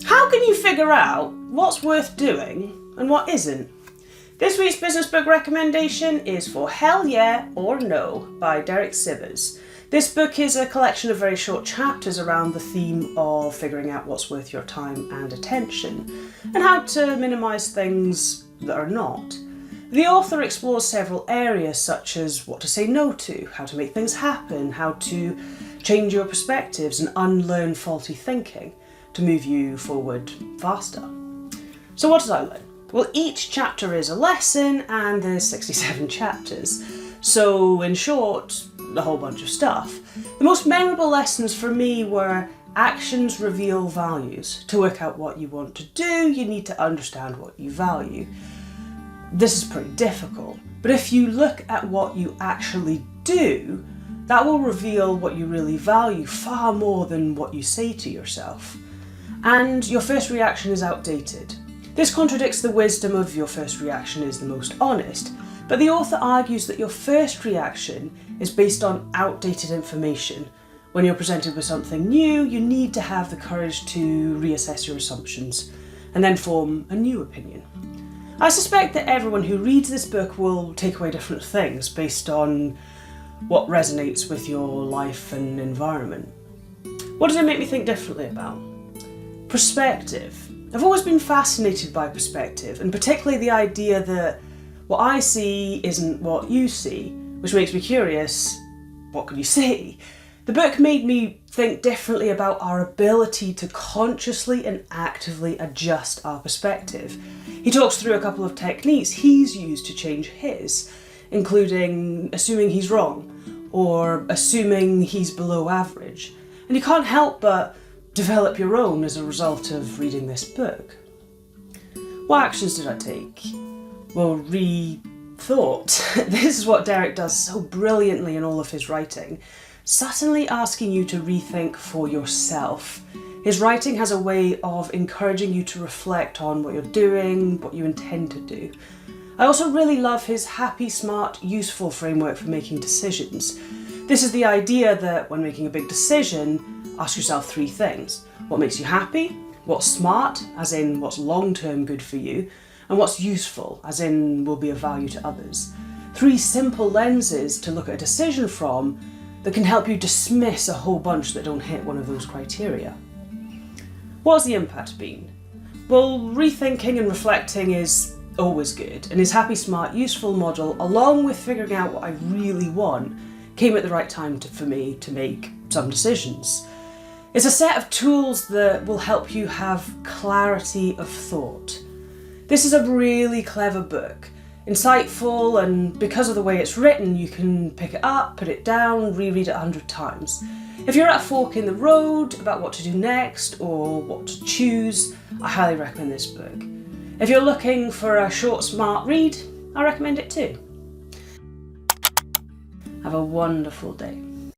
How can you figure out what's worth doing and what isn't? This week's business book recommendation is for Hell Yeah or No by Derek Sivers. This book is a collection of very short chapters around the theme of figuring out what's worth your time and attention, and how to minimise things that are not. The author explores several areas such as what to say no to, how to make things happen, how to change your perspectives and unlearn faulty thinking to move you forward faster. So what did I learn? Well, each chapter is a lesson and there's 67 chapters. So in short, a whole bunch of stuff. The most memorable lessons for me were actions reveal values. To work out what you want to do, you need to understand what you value. This is pretty difficult, but if you look at what you actually do, that will reveal what you really value far more than what you say to yourself. And your first reaction is outdated. This contradicts the wisdom of your first reaction is the most honest, but the author argues that your first reaction is based on outdated information. When you're presented with something new, you need to have the courage to reassess your assumptions and then form a new opinion. I suspect that everyone who reads this book will take away different things based on what resonates with your life and environment. What does it make me think differently about? Perspective. I've always been fascinated by perspective, and particularly the idea that what I see isn't what you see, which makes me curious, what can you see? The book made me think differently about our ability to consciously and actively adjust our perspective. He talks through a couple of techniques he's used to change his, including assuming he's wrong or assuming he's below average. And you can't help but develop your own as a result of reading this book. What actions did I take? Well, rethought. This is what Derek does so brilliantly in all of his writing, subtly asking you to rethink for yourself. His writing has a way of encouraging you to reflect on what you're doing, what you intend to do. I also really love his happy, smart, useful framework for making decisions. This is the idea that when making a big decision, ask yourself 3 things. What makes you happy? What's smart, as in what's long-term good for you? And what's useful, as in will be of value to others. 3 simple lenses to look at a decision from that can help you dismiss a whole bunch that don't hit one of those criteria. What's the impact been? Well, rethinking and reflecting is always good, and his happy, smart, useful model, along with figuring out what I really want, came at the right time for me to make some decisions. It's a set of tools that will help you have clarity of thought. This is a really clever book, insightful, and because of the way it's written, you can pick it up, put it down, reread it 100 times. If you're at a fork in the road about what to do next or what to choose, I highly recommend this book. If you're looking for a short, smart read, I recommend it too. Have a wonderful day.